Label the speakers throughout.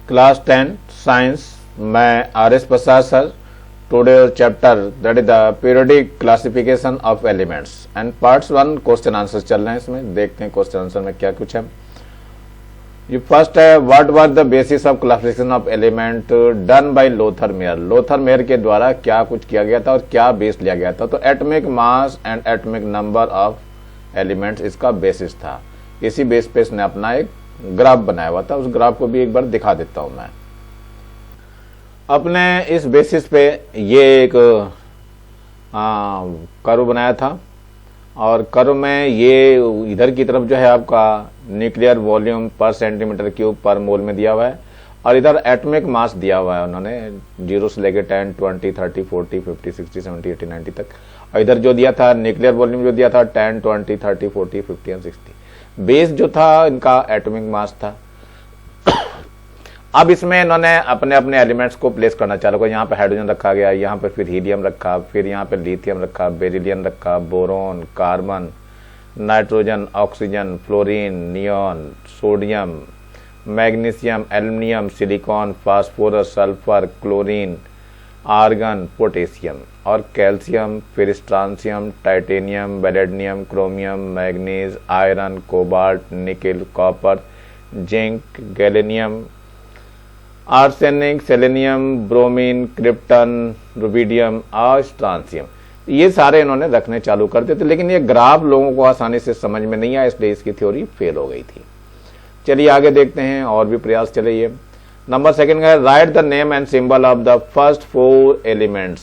Speaker 1: Class 10 science, मैं RS Prasad sir. Today chapter that is the periodic classification of elements and parts 1 question answer चल रहे हैं। इसमें देखते हैं क्वेश्चन आंसर में क्या कुछ है। ये फर्स्ट है, what was the basis of classification of element done by Lothar Meyer. Lothar Meyer के द्वारा क्या कुछ किया गया था और क्या बेस लिया गया था? तो atomic mass and atomic number of elements इसका बेसिस था। इसी बेस पे इसने अपना एक ग्राफ बनाया हुआ था। उस ग्राफ को भी एक बार दिखा देता हूं मैं। अपने इस बेसिस पे ये एक कर्व बनाया था और कर्व में ये इधर की तरफ जो है आपका न्यूक्लियर वॉल्यूम पर सेंटीमीटर क्यूब पर मोल में दिया हुआ है और इधर एटॉमिक मास दिया हुआ है उन्होंने 0 से लेकर 10, 20, 30, 40, 50, 60, 70, 80, 90 तक। और इधर जो दिया था न्यूक्लियर वॉल्यूम जो दिया था 10, 20, 30, 40, 50 एंड 60। बेस जो था इनका एटॉमिक मास था। अब इसमें इन्होंने अपने अपने एलिमेंट्स को प्लेस करना चालू किया। यहाँ पे हाइड्रोजन रखा गया, यहाँ पे फिर हीलियम रखा, फिर यहाँ पे लिथियम रखा, बेरिलियम रखा, boron, carbon, nitrogen, oxygen, fluorine, neon, sodium, magnesium, aluminium, silicon, phosphorus, sulphur, chlorine, argon, potassium और कैल्शियम, फिर strontium, titanium, vanadium, chromium, manganese, iron, cobalt, nickel, copper, zinc, gallium, arsenic, selenium, bromine, krypton, rubidium और strontium. ये सारे इन्होंने रखने चालू कर दिए थे, लेकिन ये ग्राफ लोगों को आसानी से समझ में नहीं आया, इसलिए इसकी थ्योरी फेल हो गई थी। चलिए आगे देखते हैं, और भी प्रयास चले। ये नंबर सेकंड है, right the name and symbol of the first 4 elements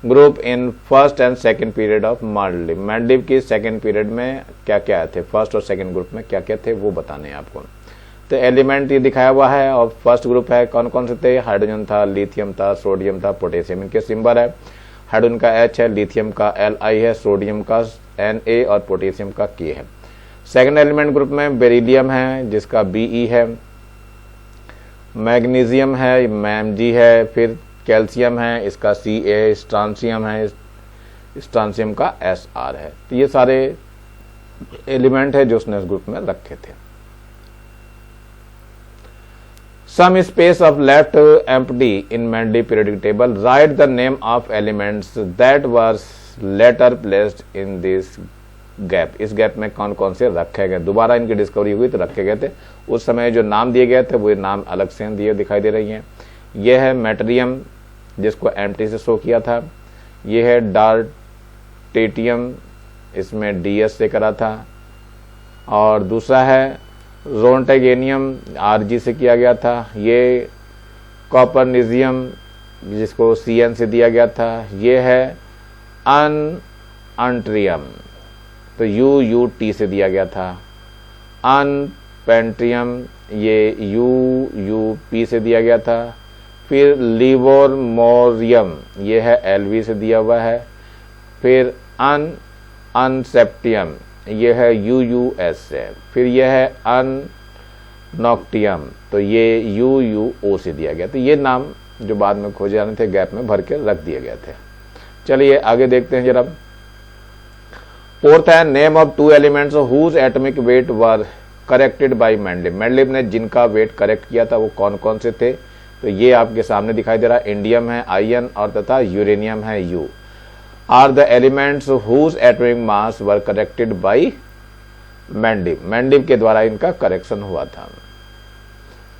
Speaker 1: group in first and second period of Mendeleev. Mendeleev की सेकंड पीरियड में क्या क्या थे, फर्स्ट और सेकंड ग्रुप में क्या क्या थे वो बताने हैं आपको। तो एलिमेंट ये दिखाया हुआ है और फर्स्ट ग्रुप है, कौन कौन से थे? हाइड्रोजन था, लिथियम था, सोडियम था, पोटेशियम। इनके सिंबल है, हाइड्रोजन का H है, लिथियम का Li है, सोडियम का Na और पोटेशियम का K है। सेकंड एलिमेंट ग्रुप में बेरिलियम है जिसका Be है, मैग्नीशियम है, Mg है, फिर कैल्शियम है, इसका Ca, स्ट्रांसियम है, स्ट्रांसियम का Sr है। तो ये सारे एलिमेंट है जो उसने इस ग्रुप में रखे थे। Some space of left empty in Mendeleev periodic table. Write the name of elements that were later placed in this gap. इस गैप में कौन कौन से रखे गए? दोबारा इनकी डिस्कवरी हुई तो रखे गए थे। उस समय जो नाम दिए गए थे वो नाम अलग से दिए दिखाई दे रही हैं। यह है मेटरियम जिसको एम्प्टी से शो किया था। यह है डार्टेटियम, इसमें DS से करा था। और दूसरा है रोन्टेगेनियम, Rg से किया गया था। ये कॉपरनिजियम जिसको Cn से दिया गया था। ये है अनट्रियम तो UUT से दिया गया था। अनपेंट्रियम ये UUP से दिया गया था। फिर लिवोरमोरियम ये है LV से दिया हुआ है। फिर अनसेप्टियम ये है UUS से। फिर यह है अननॉक्टियम तो ये UUO से दिया गया। तो ये नाम जो बाद में खोजे जाने थे गैप में भर के रख दिए गए थे। चलिए आगे देखते हैं जरा। फोर्थ है, name of 2 elements whose atomic weight were corrected by Mendeleev. Mendeleev ने जिनका वेट करेक्ट किया था वो कौन कौन से थे? तो ये आपके सामने दिखाई दे रहा है, इंडियम है IN और तथा यूरेनियम है U। Are the elements whose atomic mass were corrected by Mendeleev. Mendeleev के द्वारा इनका करेक्शन हुआ था।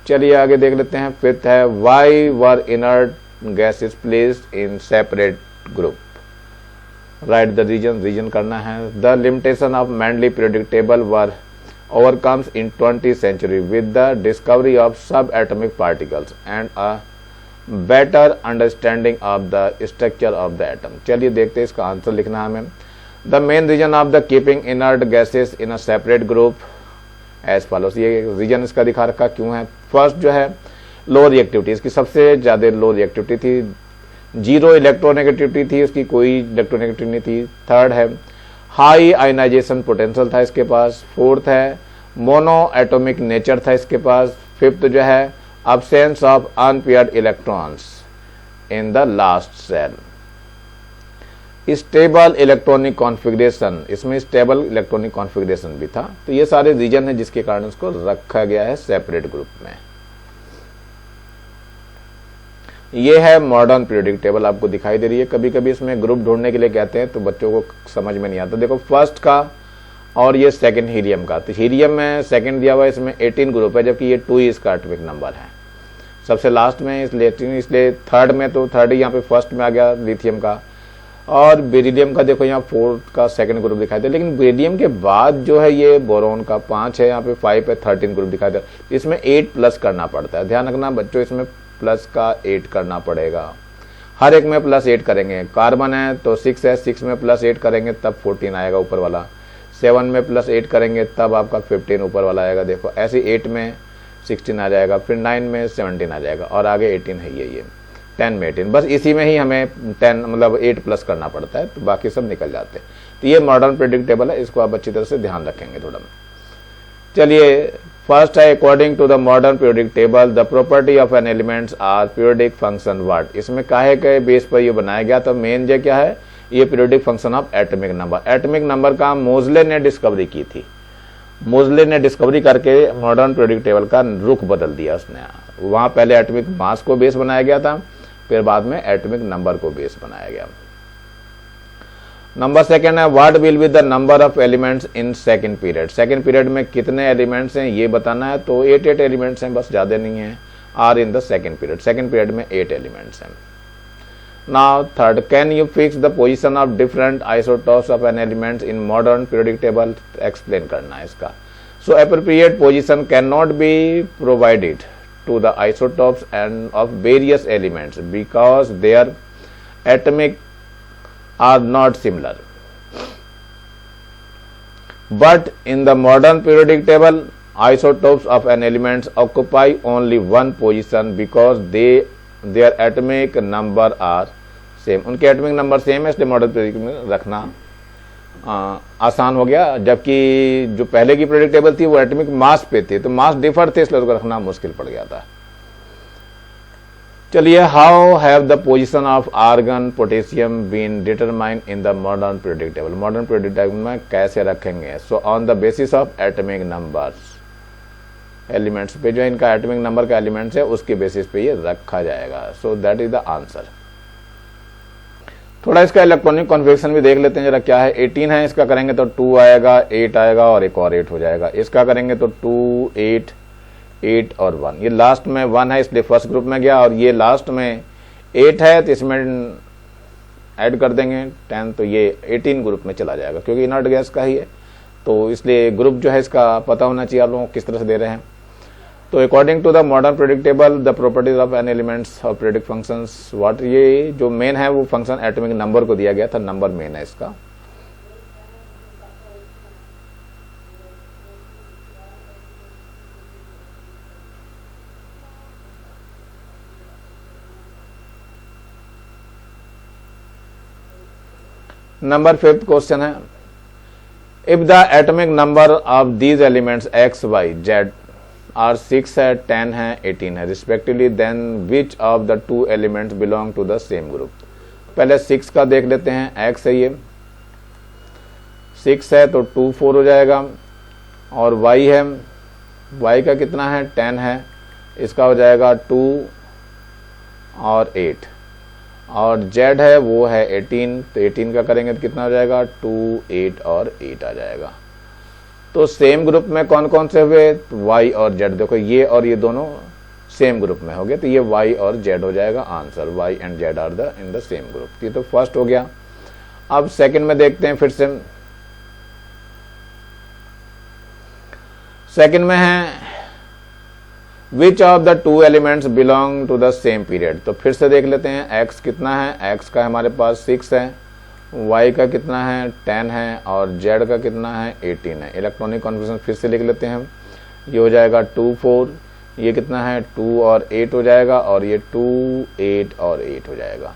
Speaker 1: चलिए आगे देख लेते हैं। फिफ्थ है, why were inert gases placed in separate group. Write the reason करना है। The limitation of Mendeleev periodic table were overcomes in 20th century with the discovery of subatomic particles and a better understanding of the structure of the atom। चलिए देखते हैं, इसका answer लिखना है हमें। The main reason of the keeping inert gases in a separate group as follows। ये reason इसका दिखा रखा क्यों है। फर्स्ट जो है लो रिएक्टिविटी, इसकी सबसे ज्यादा लो रिएक्टिविटी थी, 0 इलेक्ट्रोनेगेटिविटी थी, उसकी कोई इलेक्ट्रोनेगेटिविटी नहीं थी। थर्ड है हाई आयनाइजेशन पोटेंशियल था इसके पास। फोर्थ है मोनो एटॉमिक नेचर था इसके पास। फिफ्थ जो है absence of unpaired electrons in the last cell। Stable electronic configuration, इसमें स्टेबल इलेक्ट्रॉनिक कॉन्फ़िगरेशन भी था। तो ये सारे रीजन है जिसके कारण उसको रखा गया है सेपरेट ग्रुप में। ये है मॉडर्न पीरियोडिक टेबल, आपको दिखाई दे रही है। कभी कभी इसमें ग्रुप ढूंढने के लिए कहते हैं तो बच्चों को समझ में नहीं आता। देखो फर्स्ट का और ये सेकंड हीलियम का, तो हीलियम में सेकंड दिया हुआ है, इसमें 18 ग्रुप है, जबकि ये 2 ही इसका एटॉमिक नंबर है। सबसे लास्ट में इसलिए थर्ड में, तो थर्ड ही यहाँ पे फर्स्ट में आ गया लिथियम का। और बेरिलियम का देखो यहाँ 4 का सेकंड ग्रुप दिखाई दे, लेकिन बेरिलियम के बाद जो है ये बोरोन का 5 है, यहाँ पे 5 है, 13 ग्रुप दिखाई दे। इसमें 8 प्लस करना पड़ता है, ध्यान रखना बच्चों, इसमें प्लस का 8 करना पड़ेगा, हर एक में प्लस 8 करेंगे। कार्बन है तो 6 है, 6 में प्लस 8 करेंगे तब 14 आएगा ऊपर वाला, 7 में प्लस 8 करेंगे तब आपका 15 ऊपर वाला आएगा। देखो ऐसे 8 में 16 आ जाएगा, फिर 9 में 17 आ जाएगा, और आगे 18 है ये 10 में 18, बस इसी में ही हमें 10 मतलब 8 प्लस करना पड़ता है, तो बाकी सब निकल जाते हैं। तो ये मॉडर्न पीरियोडिक टेबल है, इसको आप अच्छी तरह से ध्यान रखेंगे थोड़ा। चलिए फर्स्ट है, according to the modern periodic table the property of an elements are periodic function what. इसमें काहे के बेस पर ये बनाया गया, तो मेन जो क्या है, ये periodic function of atomic number. Atomic number का मोज़ले ने डिस्कवरी की थी, मोज़ले ने डिस्कवरी करके मॉडर्न पीरियोडिक टेबल का रुख बदल दिया उसने। वहां पहले एटॉमिक मास को बेस बनाया गया था, फिर बाद में एटॉमिक नंबर को बेस बनाया गया। नंबर सेकंड है, what will be the number of elements in second period. Second period में कितने एलिमेंट्स हैं ये बताना है, तो 8 एलिमेंट्स हैं, बस ज्यादा नहीं है, are in the second period. Second period में 8 एलिमेंट्स हैं। Now third, can you fix the position of different isotopes of an elements in modern periodic table. Explain करना है इसका। So appropriate position can not be provided to the isotopes and of various elements because their atomic are not similar. But in the modern periodic table, isotopes of an elements occupy only one position because their atomic number are same. उनके atomic number same है, इसलिए modern periodic में रखना आसान हो गया। जबकि जो पहले की पीरियोडिक टेबल थी वो एटॉमिक मास पे थी, तो मास डिफर थे, इसलिए उसको रखना मुश्किल पड़ गया था। चलिए, how have the position of argon potassium been determined in the modern periodic table. Modern periodic table में कैसे रखेंगे, so on the basis of atomic numbers, elements पे जो इनका एटॉमिक नंबर का एलिमेंट्स है उसके बेसिस पे ये रखा जाएगा। So that is the answer. थोड़ा इसका इलेक्ट्रॉनिक कॉन्फ़िगरेशन भी देख लेते हैं जरा क्या है। 18 है, इसका करेंगे तो 2 आएगा, 8 आएगा और एक और 8 हो जाएगा। इसका करेंगे तो 2 8 8 और 1, ये लास्ट में 1 है इसलिए फर्स्ट ग्रुप में गया, और ये लास्ट में 8 है तो इसमें ऐड कर देंगे 10, तो ये 18 ग्रुप में चला जाएगा, क्योंकि इनर्ट गैस का ही है, तो इसलिए ग्रुप जो है इसका पता होना चाहिए आप लोगों को किस तरह से दे रहे हैं। तो according to the modern periodic table the properties of an elements of periodic functions what, ये जो मेन है वो फंक्शन एटॉमिक नंबर को दिया गया था, नंबर मेन है इसका। नंबर 5th क्वेश्चन है, if the atomic number of these elements X Y Z are 6 है, 10 है, 18 है respectively, then which of the 2 elements belong to the same group. पहले 6 का देख लेते हैं, एक्स है ये 6 है तो 2 4 हो जाएगा, और वाई है, वाई का कितना है 10 है, इसका हो जाएगा 2 और 8, और जेड है वो है 18, तो 18 का करेंगे तो कितना हो जाएगा 2 8 और 8 आ जाएगा। तो सेम ग्रुप में कौन कौन से हुए, वाई और जेड, देखो ये और ये दोनों सेम ग्रुप में हो गए, तो ये वाई और जेड हो जाएगा answer. Y and Z are the in the same group. ये तो फर्स्ट हो गया। अब सेकंड में देखते हैं फिर से। सेकंड में है which of the 2 elements belong to the same period. तो फिर से देख लेते हैं, एक्स कितना है, एक्स का हमारे पास 6 है, वाई का कितना है 10 है, और जेड का कितना है 18 है। इलेक्ट्रॉनिक कॉन्फ़िगरेशन फिर से लिख लेते हैं, ये हो जाएगा 2 4, ये कितना है 2 और 8 हो जाएगा, और ये 2 8 और 8 हो जाएगा।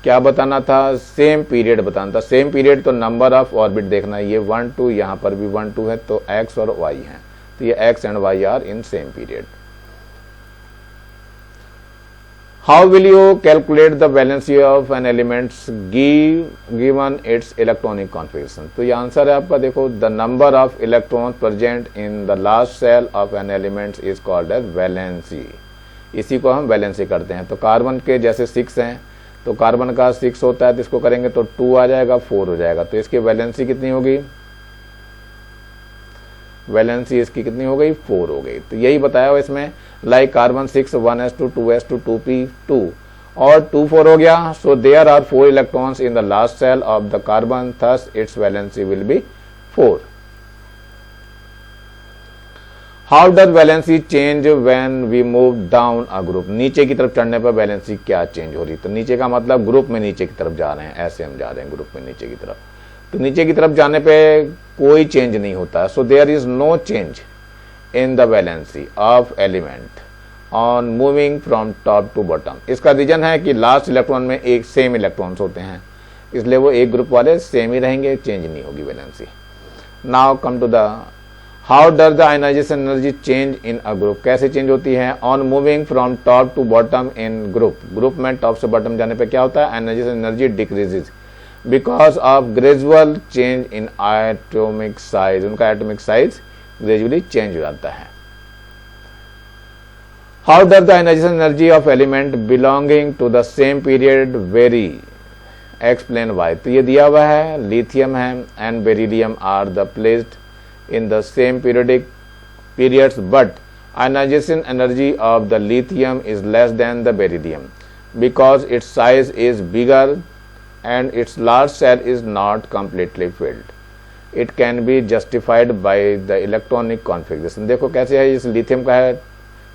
Speaker 1: क्या बताना था, सेम पीरियड बताना था। सेम पीरियड तो नंबर ऑफ ऑर्बिट देखना है, ये 1 2, यहाँ पर भी 1 2 है, तो एक्स और वाई है, तो ये X and Y are in same period. How will you calculate the valency of an elements given its electronic configuration? तो ये आंसर है आपका, देखो the number of electrons present in the last cell of an element is called as valency। इसी को हम valency करते हैं। तो कार्बन के जैसे 6 हैं तो कार्बन का 6 होता है, तो इसको करेंगे तो 2 आ जाएगा, 4 हो जाएगा। तो इसकी वैलेंसी कितनी होगी, वैलेंसी इसकी कितनी हो गई, 4 हो गई। तो यही बताया हुआ इसमें, like carbon 6 1s2 2s2 2p2 और 2 4 हो गया। So there are 4 electrons in the last shell of the carbon, thus its valency will be 4। How does valency change when we move down a group, नीचे की तरफ चढ़ने पर valency क्या change हो रही। तो नीचे का मतलब ग्रुप में नीचे की तरफ जा रहे हैं, ऐसे हम जा रहे हैं ग्रुप में नीचे की तरफ। तो नीचे की तरफ जाने पे कोई चेंज नहीं होता। So there is no change in the valency of element on moving from top to bottom. इसका रीजन है कि लास्ट इलेक्ट्रॉन में एक सेम इलेक्ट्रॉन्स होते हैं, इसलिए वो एक ग्रुप वाले सेम ही रहेंगे, चेंज नहीं होगी valency. Now come to the how does the ionization energy change in a group, कैसे चेंज होती है on moving from top to bottom in group. Group में टॉप से बॉटम जाने पे क्या होता है, ionization energy decreases because of gradual change in atomic size, उनका एटॉमिक साइज ग्रेजुअली चेंज हो जाता है। How does the ionization energy of element belonging to the same period very, explain why. तो ये दिया हुआ है, लिथियम है and beryllium are the placed in the same periods, but ionization energy of the lithium is less than the beryllium because its size is bigger and its large shell is not completely filled. It can be justified by the electronic configuration। देखो कैसे है, इस lithium का है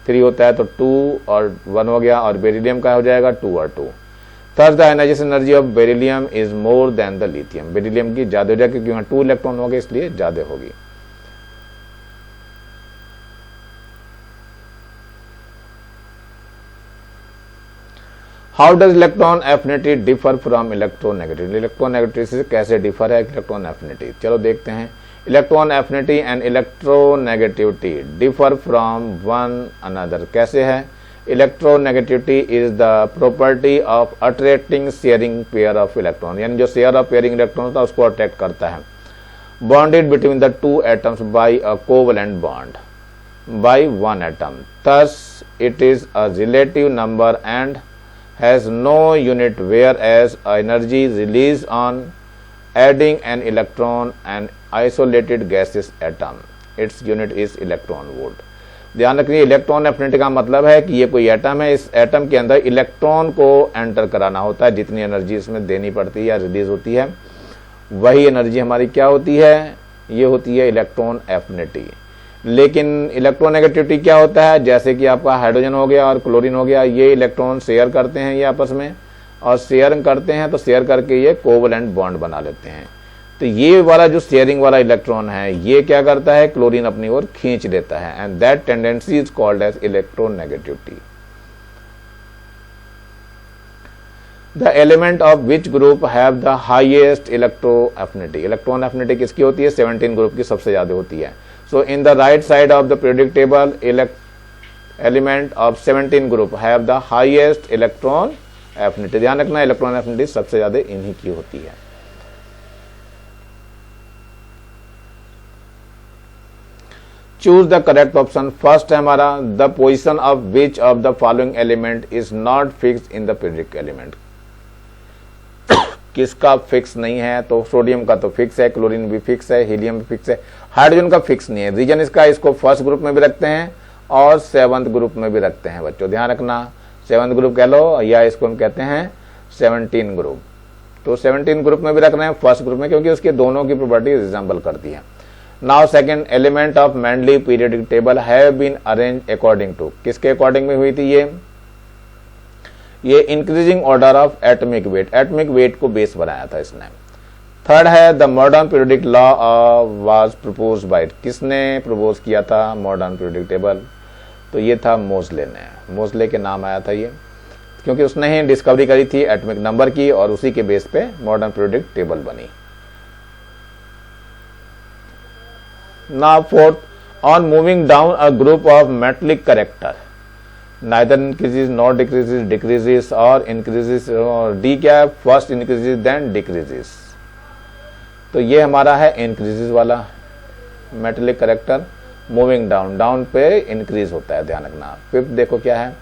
Speaker 1: 3 होता है तो 2 और 1 हो गया, और बेरिलियम का हो जाएगा 2 और 2। Thus the ionization energy of beryllium is more than the lithium। Beryllium की ज्यादा हो जाएगी क्योंकि यहाँ 2 इलेक्ट्रॉन हो गए, इसलिए ज्यादा होगी। How does electron affinity differ from electronegativity, electronegativity से कैसे डिफर है इलेक्ट्रॉन एफिनिटी। चलो देखते हैं। Electron affinity and electronegativity differ from one another, कैसे है। Electronegativity is the property of attracting sharing pair of electron, यानी जो शेयर ऑफ पेयरिंग इलेक्ट्रॉन होता है उसको अट्रैक्ट करता है। Bonded between the 2 atoms bye a covalent bond by 1 atom, thus it is a relative number and has no unit, whereas energy released on adding an electron an isolated gaseous atom, its unit is electron volt। ध्यान रखिए, electron affinity का मतलब है कि ये कोई atom है, इस एटम के अंदर इलेक्ट्रॉन को एंटर कराना होता है, जितनी एनर्जी इसमें देनी पड़ती है या रिलीज होती है वही एनर्जी हमारी क्या होती है, ये होती है इलेक्ट्रॉन एफिनिटी। लेकिन इलेक्ट्रोनेगेटिविटी क्या होता है, जैसे कि आपका हाइड्रोजन हो गया और क्लोरीन हो गया, ये इलेक्ट्रॉन शेयर करते हैं ये आपस में, और शेयर करते हैं तो शेयर करके ये कोवलेंट बॉन्ड बना लेते हैं। तो ये वाला जो शेयरिंग वाला इलेक्ट्रॉन है ये क्या करता है, क्लोरीन अपनी ओर खींच लेता है, and that tendency is called as electronegativity. The element of which group have the highest electro affinity, electron affinity किसकी होती है, 17 ग्रुप की सबसे ज्यादा होती है। So in the right side of the periodic table, element of 17 group have the highest electron affinity। ध्यान रखना, इलेक्ट्रॉन एफिनिटी सबसे ज्यादा इन्हीं की होती है। Choose the correct option. First है हमारा, the position of which of the following element is not fix in the periodic element. किसका फिक्स नहीं है, तो सोडियम का तो फिक्स है, क्लोरीन भी फिक्स है, हीलियम भी फिक्स है, हाइड्रोजन का फिक्स नहीं है। रीजन इसका, इसको फर्स्ट ग्रुप में भी रखते हैं और 7th ग्रुप में भी रखते हैं बच्चों, ध्यान रखना। 7th ग्रुप कह लो, या इसको हम कहते हैं 17 ग्रुप। तो 17 ग्रुप में भी रख रहे हैं, फर्स्ट ग्रुप में, क्योंकि उसके दोनों की प्रॉपर्टी रिजेंबल करती है। Now second, element of Mendeleev periodic table have been arrange according to, किसके अकॉर्डिंग में हुई थी ये increasing order of atomic weight, atomic weight को बेस बनाया था इसने। थर्ड है, the modern periodic law was proposed by, किसने प्रपोज किया था मॉडर्न पीरियडिक टेबल, तो ये था मोजले ने, मोजले के नाम आया था ये, क्योंकि उसने ही डिस्कवरी करी थी एटॉमिक नंबर की और उसी के बेस पे मॉडर्न पीरियडिक टेबल बनी। Now fourth, on moving down a group of metallic character neither increases nor decreases, decreases or increases, और डी क्या है, फर्स्ट increases then decreases। तो ये हमारा है increases वाला metallic character, moving down, down पे इंक्रीज होता है, ध्यान रखना। फिफ्थ देखो क्या है,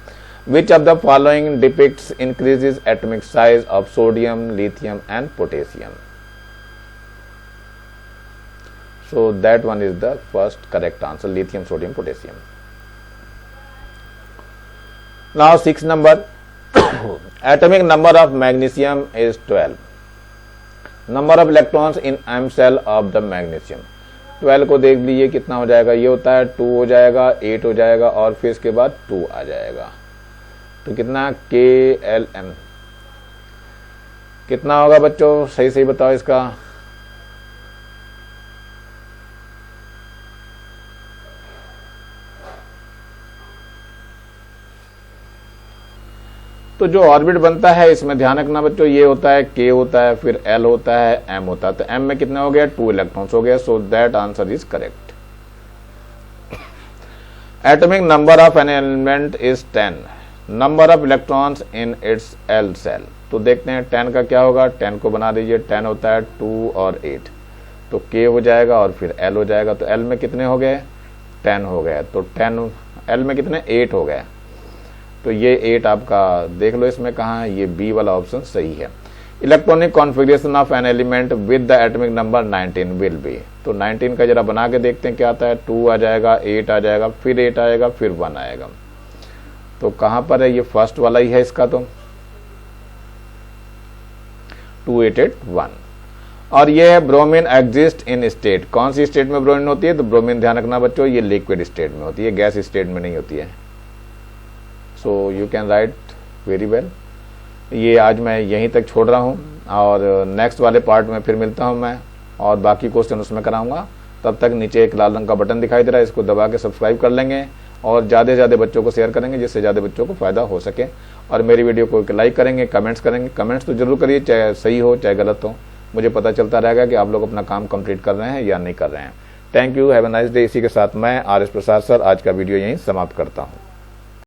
Speaker 1: Which of the following depicts increases atomic size of sodium, lithium and potassium? So that one is the first correct answer, lithium, sodium, potassium. Now 6 number. Atomic number of magnesium is 12. Number of electrons in m cell of the magnesium. 12 को देख लीजिए कितना हो जाएगा, ये होता है 2 हो जाएगा, 8 हो जाएगा और फिर इसके बाद 2 आ जाएगा, तो कितना KLM कितना होगा बच्चों, सही सही बताओ इसका। तो जो ऑर्बिट बनता है इसमें ध्यान रखना बच्चों, ये होता है K होता है, फिर L होता है, M होता है, तो M में कितने हो गया, 2 इलेक्ट्रॉन्स हो गया, so that answer is correct. Atomic number of an element is 10, number of electrons in its L shell. तो देखते हैं 10 का क्या होगा, 10 को बना दीजिए, 10 होता है 2 और 8, तो K हो जाएगा और फिर L हो जाएगा, तो L में कितने हो गए, 10 हो गए, तो 10 L में कितने 8 हो गए, तो ये 8 आपका देख लो इसमें कहाँ है, ये बी वाला ऑप्शन सही है। Electronic configuration of an element with the atomic number 19 will be, तो 19 का जरा बना के देखते हैं क्या आता है, 2 आ जाएगा, 8 आ जाएगा, फिर 8 आएगा, फिर 1 आएगा, तो कहाँ पर है, ये फर्स्ट वाला ही है इसका, तो 2881। और ये है ब्रोमीन एग्जिस्ट इन स्टेट, कौन सी स्टेट में ब्रोमीन होती है, तो ब्रोमीन ध्यान रखना बच्चों ये लिक्विड स्टेट में होती है, गैस स्टेट में नहीं होती है। So you can write very well. ये आज मैं यहीं तक छोड़ रहा हूँ और नेक्स्ट वाले पार्ट में फिर मिलता हूँ मैं और बाकी क्वेश्चन उसमें कराऊंगा। तब तक नीचे एक लाल रंग का बटन दिखाई दे रहा है, इसको दबा के सब्सक्राइब कर लेंगे और ज़्यादा से ज़्यादा बच्चों को शेयर करेंगे जिससे ज़्यादा बच्चों को फ़ायदा हो सके, और मेरी वीडियो को लाइक करेंगे, कमेंट्स करेंगे। कमेंट्स तो जरूर करिए, चाहे सही हो चाहे गलत हो, मुझे पता चलता रहेगा कि आप लोग अपना काम कंप्लीट कर रहे हैं या नहीं कर रहे हैं। Thank you, have a nice day. इसी के साथ मैं RS प्रसाद सर आज का वीडियो यहीं समाप्त करता हूँ।